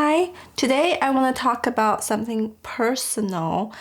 Hi, today I want to talk about something personal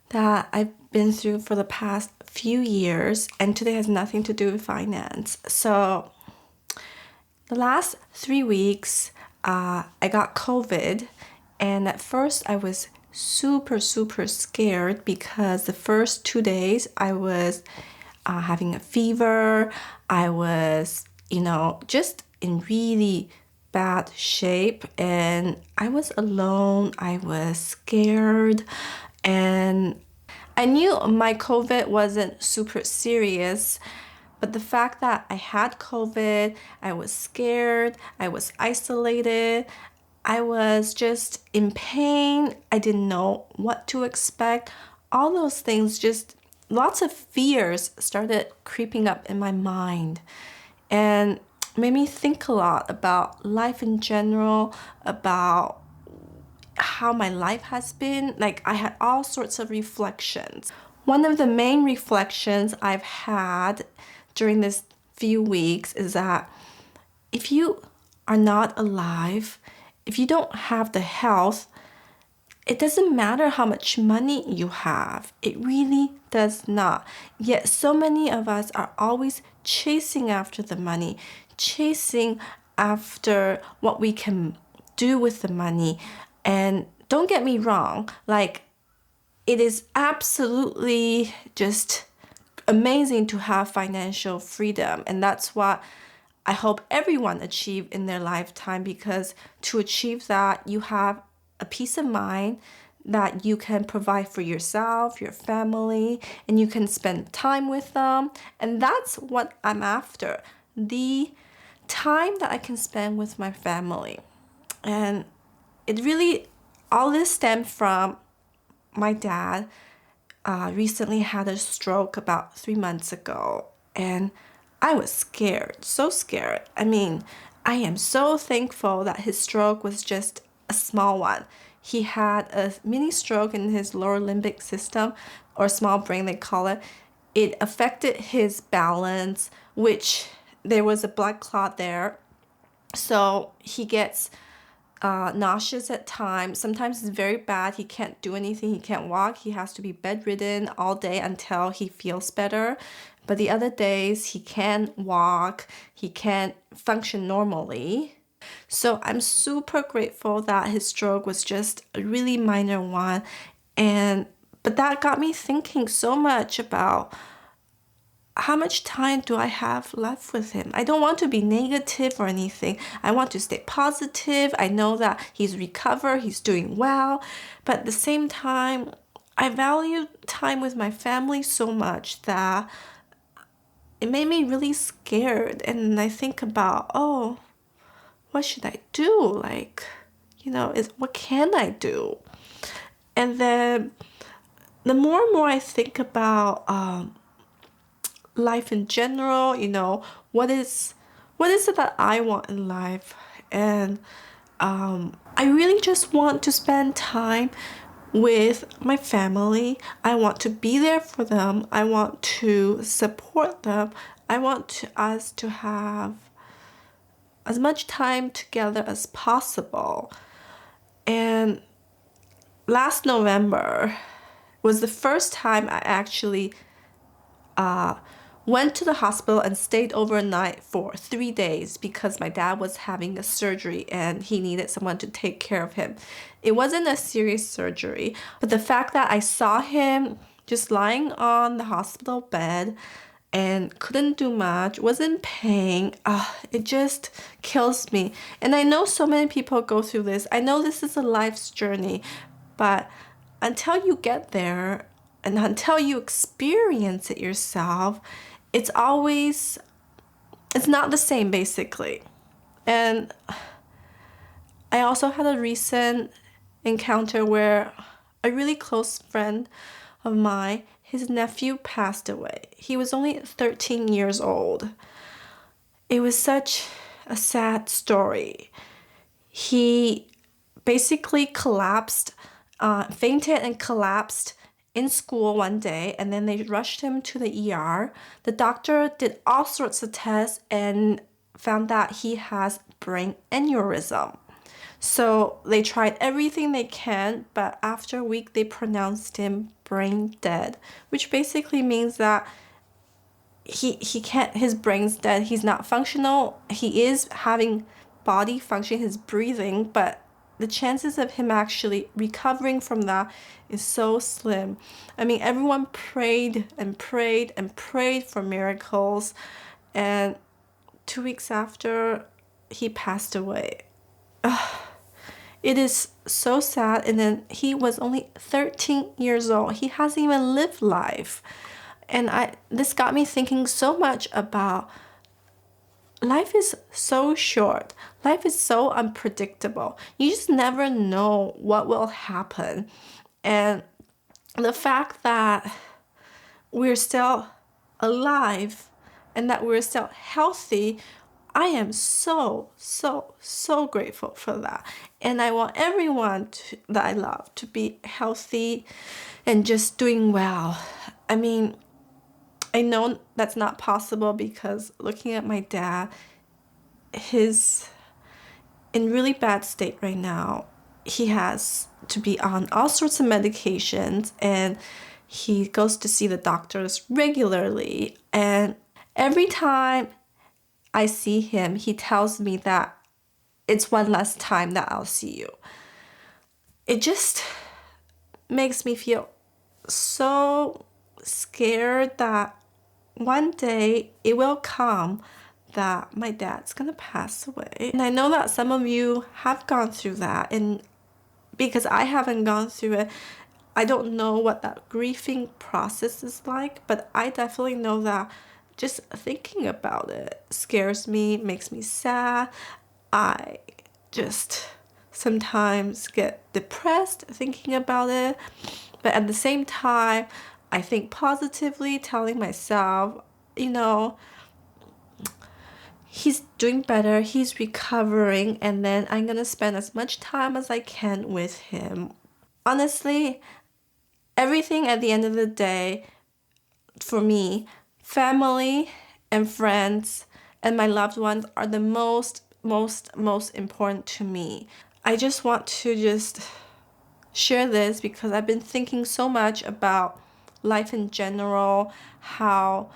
that I've been through for the past few years, and today has nothing to do with finance. So, the last 3 weeks, I got COVID, and at first I was super scared because the first 2 days I was having a fever. I was, just in really bad shape, and I was alone. I was scared, and I knew my COVID wasn't super serious, but the fact that I had COVID, I was scared, I was isolated, I was just in pain, I didn't know what to expect. All those things, just lots of fears started creeping up in my mind and made me think a lot about life in general, about how my life has been. Like, I had all sorts of reflections. One of the main reflections I've had during this few weeks is that if you are not alive, if you don't have the health, it doesn't matter how much money you have. It really does not. Yet so many of us are always chasing after the money, chasing after what we can do with the money. And don't get me wrong, like, it is absolutely just amazing to have financial freedom. And that's what I hope everyone achieve in their lifetime, because to achieve that, you have a peace of mind that you can provide for yourself, your family, and you can spend time with them. And that's what I'm after. The time that I can spend with my family. And it really, all this stemmed from my dad recently had a stroke about 3 months ago, and I was scared, so scared. I mean, I am so thankful that his stroke was just a small one. He had a mini stroke in his lower limbic system, or small brain, they call it. It affected his balance, which there was a blood clot there. So he gets nauseous at times. Sometimes it's very bad. He can't do anything. He can't walk. He has to be bedridden all day until he feels better. But the other days, he can walk. He can function normally. So I'm super grateful that his stroke was just a really minor one. But that got me thinking so much about how much time do I have left with him? I don't want to be negative or anything. I want to stay positive. I know that he's recovered, he's doing well. But at the same time, I value time with my family so much that it made me really scared. And I think about, oh, what should I do? Like, what can I do? And then the more and more I think about life in general, what is it that I want in life? And I really just want to spend time with my family. I want to be there for them. I want to support them. I want us to have as much time together as possible. And last November was the first time I actually went to the hospital and stayed overnight for 3 days because my dad was having a surgery and he needed someone to take care of him. It wasn't a serious surgery, but the fact that I saw him just lying on the hospital bed and couldn't do much, was in pain, it just kills me. And I know so many people go through this. I know this is a life's journey, but until you get there and until you experience it yourself, it's not the same, basically. And I also had a recent encounter where a really close friend of mine, his nephew passed away. He was only 13 years old. It was such a sad story. He basically collapsed, fainted and collapsed in school one day, and then they rushed him to the ER. The doctor did all sorts of tests and found that he has brain aneurysm. So they tried everything they can, but after a week they pronounced him brain dead, which basically means that he can't, his brain's dead, he's not functional. He is having body function, his breathing, but the chances of him actually recovering from that is so slim. I mean, everyone prayed and prayed and prayed for miracles, and 2 weeks after, he passed away. It is so sad. And then he was only 13 years old. He hasn't even lived life. And this got me thinking so much about life is so short. Life is so unpredictable. You just never know what will happen. And the fact that we're still alive and that we're still healthy, I am so, so, so grateful for that. And I want everyone that I love to be healthy and just doing well. I mean, I know that's not possible because looking at my dad, he's in really bad state right now. He has to be on all sorts of medications, and he goes to see the doctors regularly. And every time I see him, he tells me that it's one last time that I'll see you. It just makes me feel so scared that one day it will come that my dad's gonna pass away. And I know that some of you have gone through that, and because I haven't gone through it, I don't know what that grieving process is like, but I definitely know that just thinking about it scares me, makes me sad. I just sometimes get depressed thinking about it, but at the same time, I think positively, telling myself, you know, he's doing better, he's recovering, and then I'm gonna spend as much time as I can with him. Honestly, everything at the end of the day, for me, family and friends and my loved ones are the most important to me. I just want to just share this because I've been thinking so much about life in general, how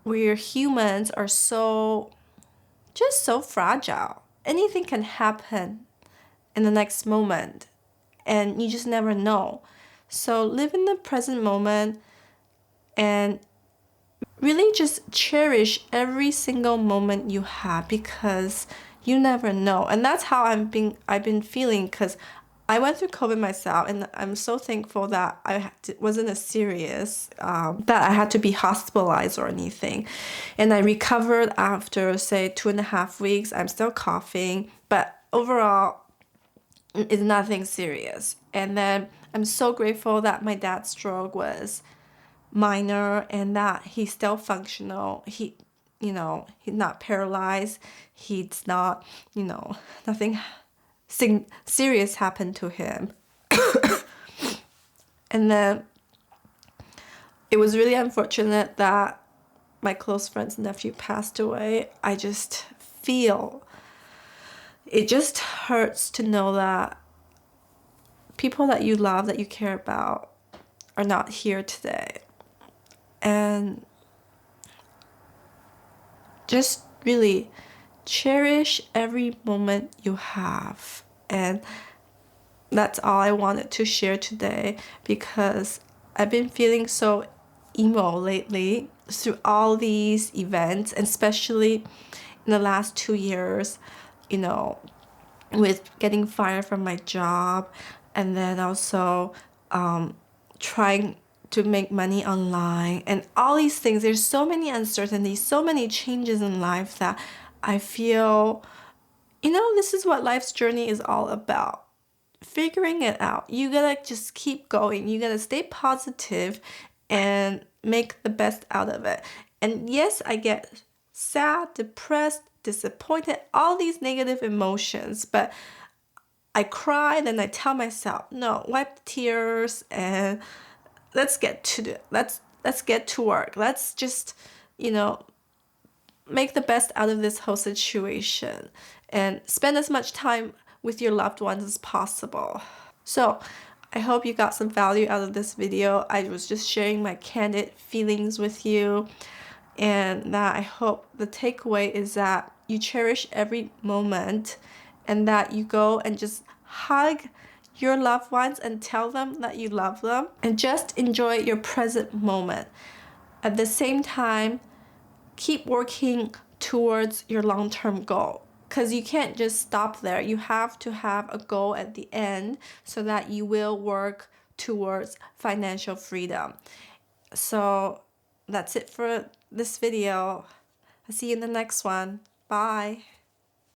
we humans are just so fragile. Anything can happen in the next moment, and you just never know. So live in the present moment and really just cherish every single moment you have, because you never know. And that's how I've been feeling, because I went through COVID myself, and I'm so thankful that wasn't as serious, that I had to be hospitalized or anything. And I recovered after, say, 2.5 weeks. I'm still coughing, but overall, it's nothing serious. And then I'm so grateful that my dad's stroke was minor and that he's still functional. He's not paralyzed. He's not, nothing serious happened to him. And then it was really unfortunate that my close friend's nephew passed away. I just feel, it just hurts to know that people that you love, that you care about, are not here today. And just really cherish every moment you have. And that's all I wanted to share today, because I've been feeling so emo lately through all these events, and especially in the last 2 years, with getting fired from my job, and then also trying to make money online and all these things. There's so many uncertainties, so many changes in life that I feel, this is what life's journey is all about. Figuring it out. You gotta just keep going. You gotta stay positive and make the best out of it. And yes, I get sad, depressed, disappointed, all these negative emotions, but I cry, then I tell myself, no, wipe the tears and let's get to work. Let's just, make the best out of this whole situation and spend as much time with your loved ones as possible. So I hope you got some value out of this video. I was just sharing my candid feelings with you, and that I hope the takeaway is that you cherish every moment and that you go and just hug your loved ones and tell them that you love them and just enjoy your present moment. At the same time, keep working towards your long-term goal, because you can't just stop there. You have to have a goal at the end so that you will work towards financial freedom. So that's it for this video. I'll see you in the next one. Bye.